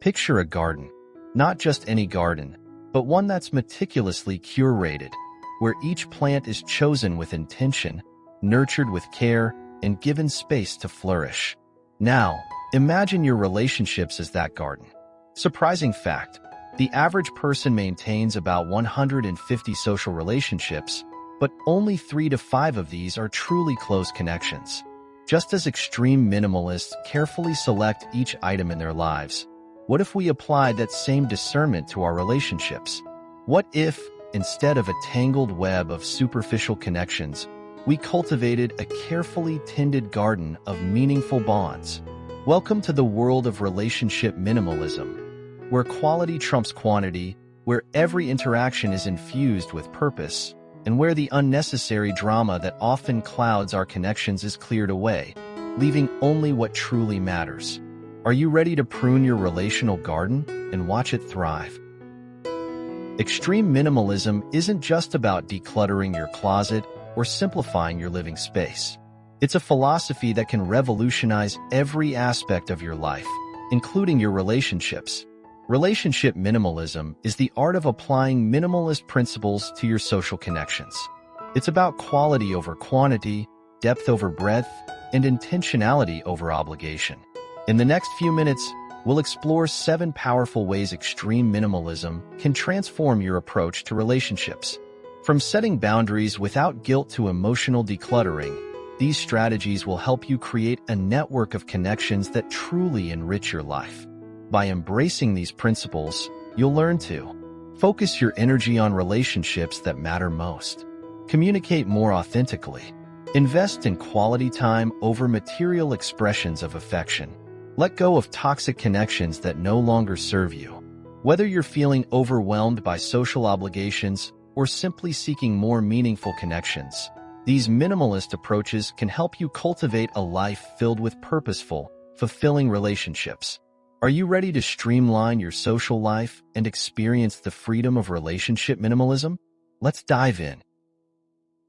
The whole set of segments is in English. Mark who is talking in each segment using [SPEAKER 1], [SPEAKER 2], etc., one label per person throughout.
[SPEAKER 1] Picture a garden, not just any garden, but one that's meticulously curated, where each plant is chosen with intention, nurtured with care, and given space to flourish. Now, imagine your relationships as that garden. Surprising fact, the average person maintains about 150 social relationships, but only 3 to 5 of these are truly close connections. Just as extreme minimalists carefully select each item in their lives, what if we applied that same discernment to our relationships? What if, instead of a tangled web of superficial connections, we cultivated a carefully tended garden of meaningful bonds? Welcome to the world of relationship minimalism, where quality trumps quantity, where every interaction is infused with purpose, and where the unnecessary drama that often clouds our connections is cleared away, leaving only what truly matters. Are you ready to prune your relational garden and watch it thrive? Extreme minimalism isn't just about decluttering your closet or simplifying your living space. It's a philosophy that can revolutionize every aspect of your life, including your relationships. Relationship minimalism is the art of applying minimalist principles to your social connections. It's about quality over quantity, depth over breadth, and intentionality over obligation. In the next few minutes, we'll explore 7 powerful ways extreme minimalism can transform your approach to relationships. From setting boundaries without guilt to emotional decluttering, these strategies will help you create a network of connections that truly enrich your life. By embracing these principles, you'll learn to focus your energy on relationships that matter most, communicate more authentically, invest in quality time over material expressions of affection, let go of toxic connections that no longer serve you. Whether you're feeling overwhelmed by social obligations or simply seeking more meaningful connections, these minimalist approaches can help you cultivate a life filled with purposeful, fulfilling relationships. Are you ready to streamline your social life and experience the freedom of relationship minimalism? Let's dive in.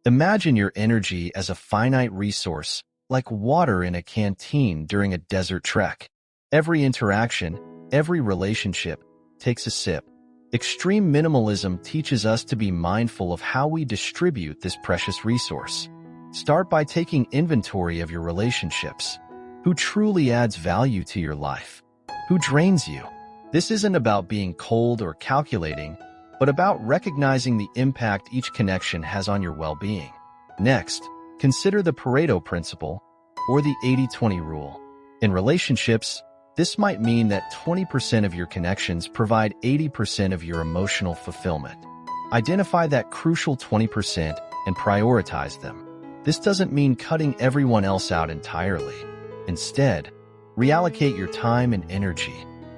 [SPEAKER 1] Imagine your energy as a finite resource, like water in a canteen during a desert trek. Every interaction, every relationship, takes a sip. Extreme minimalism teaches us to be mindful of how we distribute this precious resource. Start by taking inventory of your relationships. Who truly adds value to your life? Who drains you? This isn't about being cold or calculating, but about recognizing the impact each connection has on your well-being. Next, consider the Pareto principle, or the 80-20 rule. In relationships, this might mean that 20% of your connections provide 80% of your emotional fulfillment. Identify that crucial 20% and prioritize them. This doesn't mean cutting everyone else out entirely. Instead, reallocate your time and energy.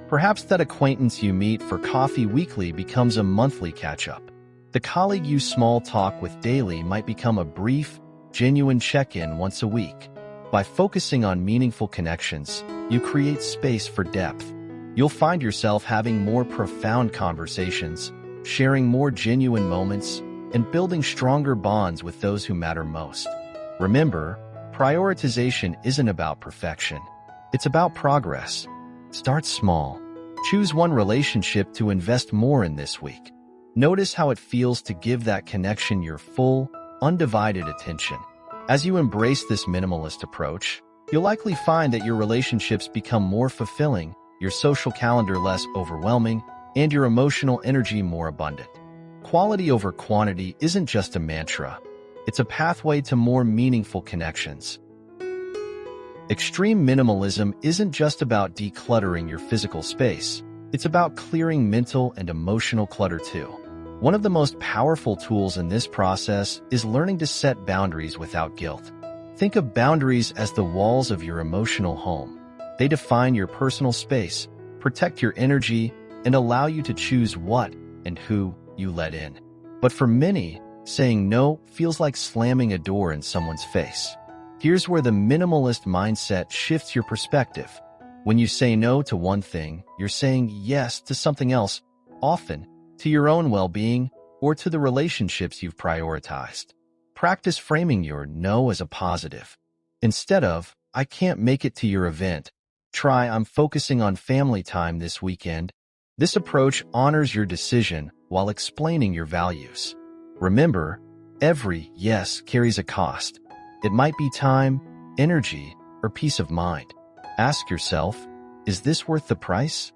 [SPEAKER 1] Perhaps that acquaintance you meet for coffee weekly becomes a monthly catch-up. The colleague you small talk with daily might become a brief, genuine check-in once a week. By focusing on meaningful connections, you create space for depth. You'll find yourself having more profound conversations, sharing more genuine moments, and building stronger bonds with those who matter most. Remember, prioritization isn't about perfection. It's about progress. Start small. Choose one relationship to invest more in this week. Notice how it feels to give that connection your full, undivided attention. As you embrace this minimalist approach, you'll likely find that your relationships become more fulfilling, your social calendar less overwhelming, and your emotional energy more abundant. Quality over quantity isn't just a mantra. It's a pathway to more meaningful connections. Extreme minimalism isn't just about decluttering your physical space. It's about clearing mental and emotional clutter too. One of the most powerful tools in this process is learning to set boundaries without guilt. Think of boundaries as the walls of your emotional home. They define your personal space, protect your energy, and allow you to choose what and who you let in. But for many, saying no feels like slamming a door in someone's face. Here's where the minimalist mindset shifts your perspective. When you say no to one thing, you're saying yes to something else, often to your own well-being or to the relationships you've prioritized. Practice framing your no as a positive. Instead of, I can't make it to your event, Try "I'm focusing on family time this weekend." This approach honors your decision while explaining your values. Remember, every yes carries a cost. It might be time, energy, or peace of mind. Ask yourself, is this worth the price?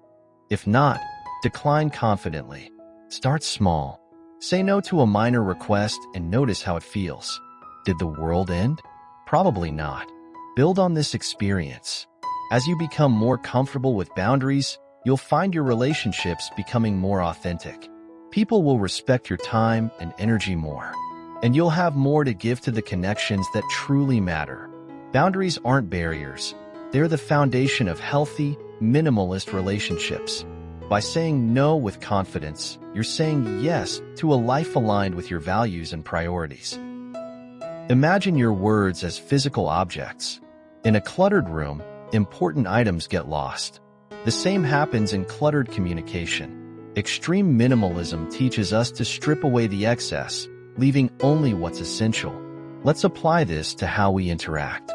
[SPEAKER 1] If not, decline confidently. Start small. Say no to a minor request and notice how it feels. Did the world end? Probably not. Build on this experience. As you become more comfortable with boundaries, you'll find your relationships becoming more authentic. People will respect your time and energy more, and you'll have more to give to the connections that truly matter. Boundaries aren't barriers. They're the foundation of healthy, minimalist relationships. By saying no with confidence, you're saying yes to a life aligned with your values and priorities. Imagine your words as physical objects. In a cluttered room, important items get lost. The same happens in cluttered communication. Extreme minimalism teaches us to strip away the excess, leaving only what's essential. Let's apply this to how we interact.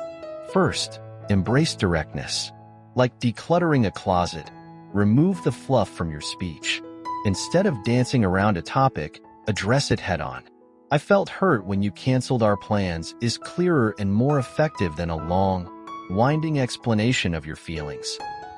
[SPEAKER 1] First, embrace directness. Like decluttering a closet, remove the fluff from your speech. Instead of dancing around a topic, address it head-on. "I felt hurt when you canceled our plans" is clearer and more effective than a long, winding explanation of your feelings.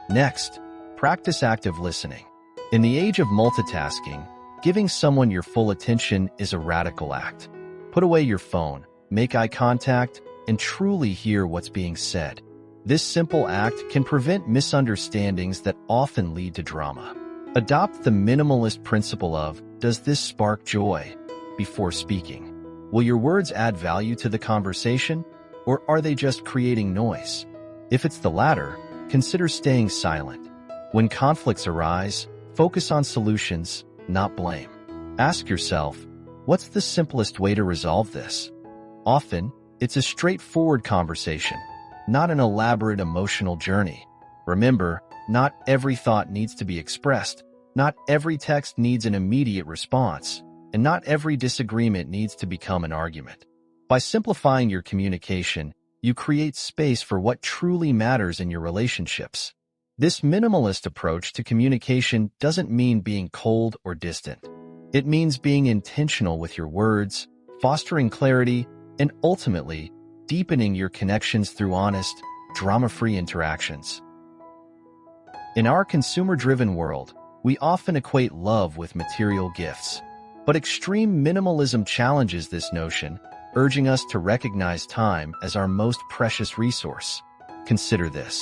[SPEAKER 1] Next, practice active listening. In the age of multitasking, giving someone your full attention is a radical act. Put away your phone, make eye contact, and truly hear what's being said. This simple act can prevent misunderstandings that often lead to drama. Adopt the minimalist principle of, "Does this spark joy?" before speaking. Will your words add value to the conversation, or are they just creating noise? If it's the latter, consider staying silent. When conflicts arise, focus on solutions, not blame. Ask yourself, what's the simplest way to resolve this? Often, it's a straightforward conversation, not an elaborate emotional journey. Remember, not every thought needs to be expressed, not every text needs an immediate response, and not every disagreement needs to become an argument. By simplifying your communication, you create space for what truly matters in your relationships. This minimalist approach to communication doesn't mean being cold or distant. It means being intentional with your words, fostering clarity, and ultimately, deepening your connections through honest, drama-free interactions. In our consumer-driven world, we often equate love with material gifts. But extreme minimalism challenges this notion, urging us to recognize time as our most precious resource. Consider this.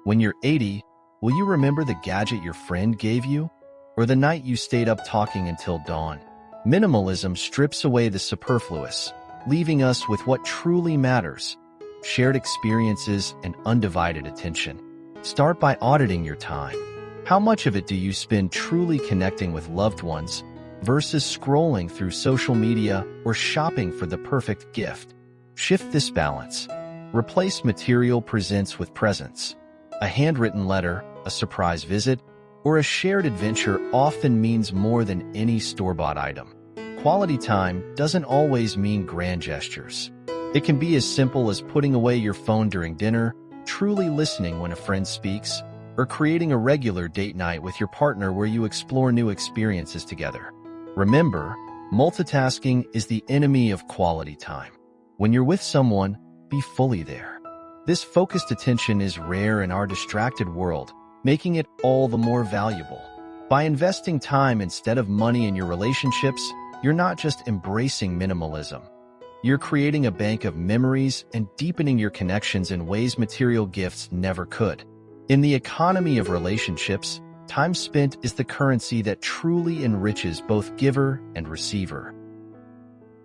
[SPEAKER 1] When you're 80, will you remember the gadget your friend gave you? Or the night you stayed up talking until dawn? Minimalism strips away the superfluous, leaving us with what truly matters: shared experiences and undivided attention. Start by auditing your time. How much of it do you spend truly connecting with loved ones versus scrolling through social media or shopping for the perfect gift? Shift this balance. Replace material presents with presence. A handwritten letter, a surprise visit, or a shared adventure often means more than any store-bought item. Quality time doesn't always mean grand gestures. It can be as simple as putting away your phone during dinner, truly listening when a friend speaks, or creating a regular date night with your partner where you explore new experiences together. Remember, multitasking is the enemy of quality time. When you're with someone, be fully there. This focused attention is rare in our distracted world, making it all the more valuable. By investing time instead of money in your relationships, you're not just embracing minimalism. You're creating a bank of memories and deepening your connections in ways material gifts never could. In the economy of relationships, time spent is the currency that truly enriches both giver and receiver.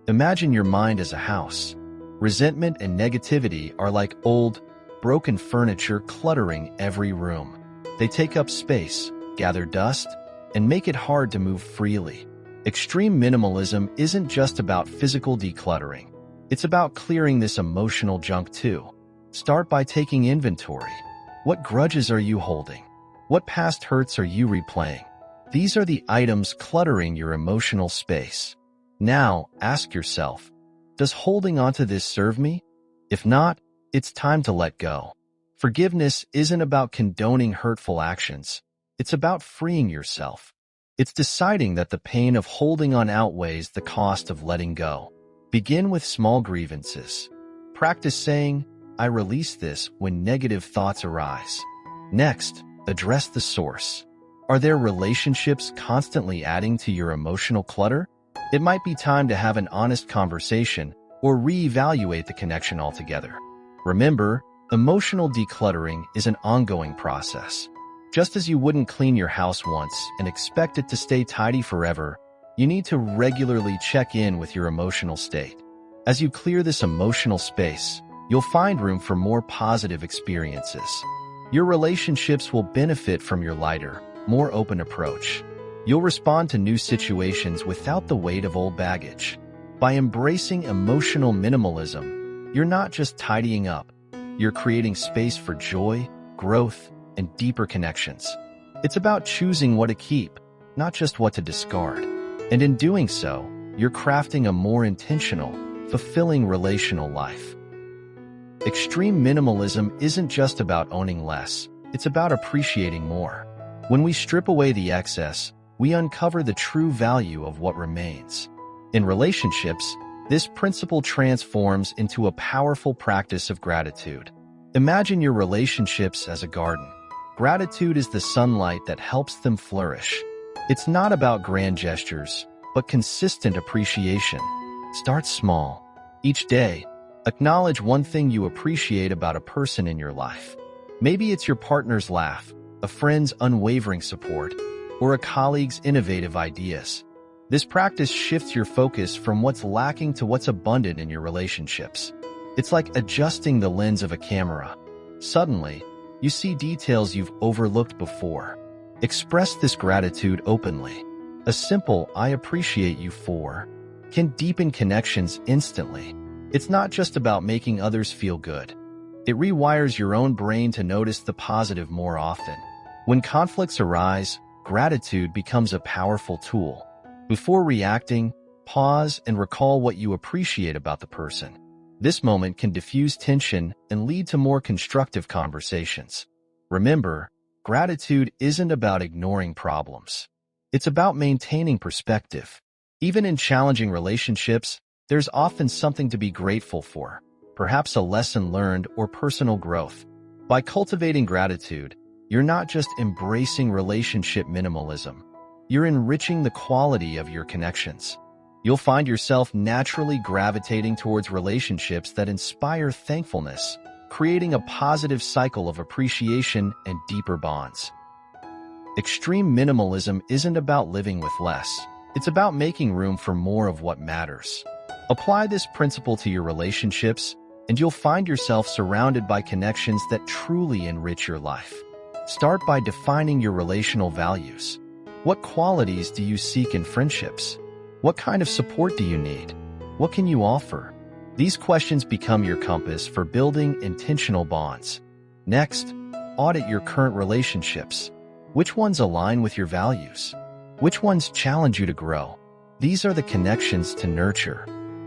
[SPEAKER 1] Imagine your mind as a house. Resentment and negativity are like old, broken furniture cluttering every room. They take up space, gather dust, and make it hard to move freely. Extreme minimalism isn't just about physical decluttering. It's about clearing this emotional junk too. Start by taking inventory. What grudges are you holding? What past hurts are you replaying? These are the items cluttering your emotional space. Now, ask yourself, does holding onto this serve me? If not, it's time to let go. Forgiveness isn't about condoning hurtful actions. It's about freeing yourself. It's deciding that the pain of holding on outweighs the cost of letting go. Begin with small grievances. Practice saying, "I release this" when negative thoughts arise. Next, address the source. Are there relationships constantly adding to your emotional clutter? It might be time to have an honest conversation or reevaluate the connection altogether. Remember, emotional decluttering is an ongoing process. Just as you wouldn't clean your house once and expect it to stay tidy forever, you need to regularly check in with your emotional state. As you clear this emotional space, you'll find room for more positive experiences. Your relationships will benefit from your lighter, more open approach. You'll respond to new situations without the weight of old baggage. By embracing emotional minimalism, you're not just tidying up, you're creating space for joy, growth, and deeper connections. It's about choosing what to keep, not just what to discard. And in doing so, you're crafting a more intentional, fulfilling relational life. Extreme minimalism isn't just about owning less, it's about appreciating more. When we strip away the excess, we uncover the true value of what remains. In relationships, this principle transforms into a powerful practice of gratitude. Imagine your relationships as a garden. Gratitude is the sunlight that helps them flourish. It's not about grand gestures, but consistent appreciation. Start small. Each day, acknowledge one thing you appreciate about a person in your life. Maybe it's your partner's laugh, a friend's unwavering support, or a colleague's innovative ideas. This practice shifts your focus from what's lacking to what's abundant in your relationships. It's like adjusting the lens of a camera. Suddenly, you see details you've overlooked before. Express this gratitude openly. A simple "I appreciate you for" can deepen connections instantly. It's not just about making others feel good. It rewires your own brain to notice the positive more often. When conflicts arise, gratitude becomes a powerful tool. Before reacting, pause and recall what you appreciate about the person. This moment can diffuse tension and lead to more constructive conversations. Remember, gratitude isn't about ignoring problems. It's about maintaining perspective. Even in challenging relationships, there's often something to be grateful for, perhaps a lesson learned or personal growth. By cultivating gratitude, you're not just embracing relationship minimalism, you're enriching the quality of your connections. You'll find yourself naturally gravitating towards relationships that inspire thankfulness, creating a positive cycle of appreciation and deeper bonds. Extreme minimalism isn't about living with less. It's about making room for more of what matters. Apply this principle to your relationships, and you'll find yourself surrounded by connections that truly enrich your life. Start by defining your relational values. What qualities do you seek in friendships? What kind of support do you need? What can you offer? These questions become your compass for building intentional bonds. Next, audit your current relationships. Which ones align with your values? Which ones challenge you to grow? These are the connections to nurture.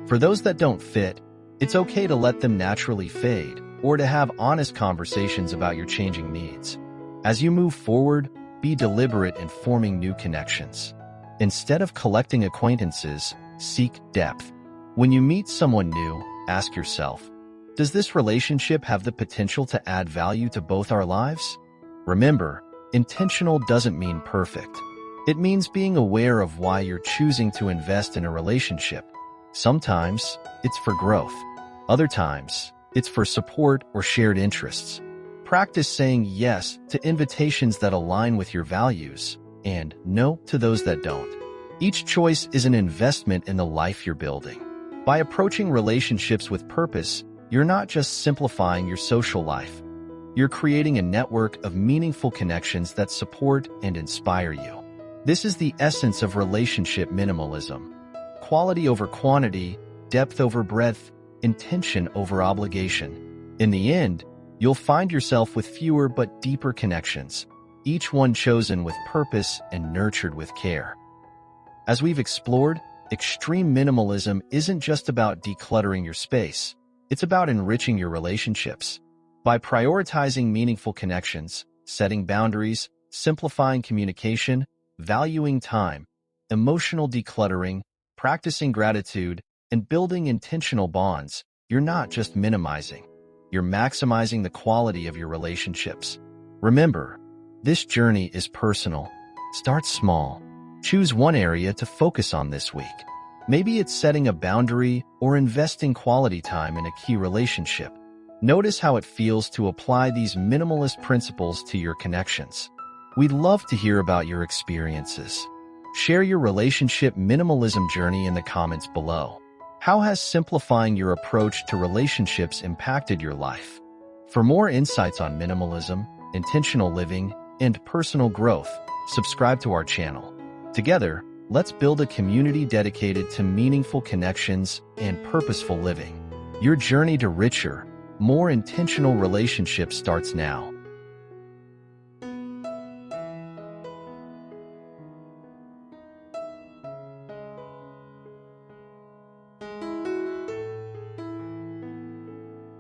[SPEAKER 1] For those that don't fit, it's okay to let them naturally fade or to have honest conversations about your changing needs. As you move forward, be deliberate in forming new connections. Instead of collecting acquaintances, seek depth. When you meet someone new, ask yourself, does this relationship have the potential to add value to both our lives? Remember, intentional doesn't mean perfect. It means being aware of why you're choosing to invest in a relationship. Sometimes, it's for growth. Other times, it's for support or shared interests. Practice saying yes to invitations that align with your values and no to those that don't. Each choice is an investment in the life you're building. By approaching relationships with purpose, you're not just simplifying your social life. You're creating a network of meaningful connections that support and inspire you. This is the essence of relationship minimalism. Quality over quantity, depth over breadth, intention over obligation. In the end, you'll find yourself with fewer but deeper connections, each one chosen with purpose and nurtured with care. As we've explored, extreme minimalism isn't just about decluttering your space. It's about enriching your relationships. By prioritizing meaningful connections, setting boundaries, simplifying communication, valuing time, emotional decluttering, practicing gratitude, and building intentional bonds, you're not just minimizing. You're maximizing the quality of your relationships. Remember, this journey is personal. Start small. Choose one area to focus on this week. Maybe it's setting a boundary or investing quality time in a key relationship. Notice how it feels to apply these minimalist principles to your connections. We'd love to hear about your experiences. Share your relationship minimalism journey in the comments below. How has simplifying your approach to relationships impacted your life? For more insights on minimalism, intentional living, and personal growth, subscribe to our channel. Together, let's build a community dedicated to meaningful connections and purposeful living. Your journey to richer, more intentional relationships starts now.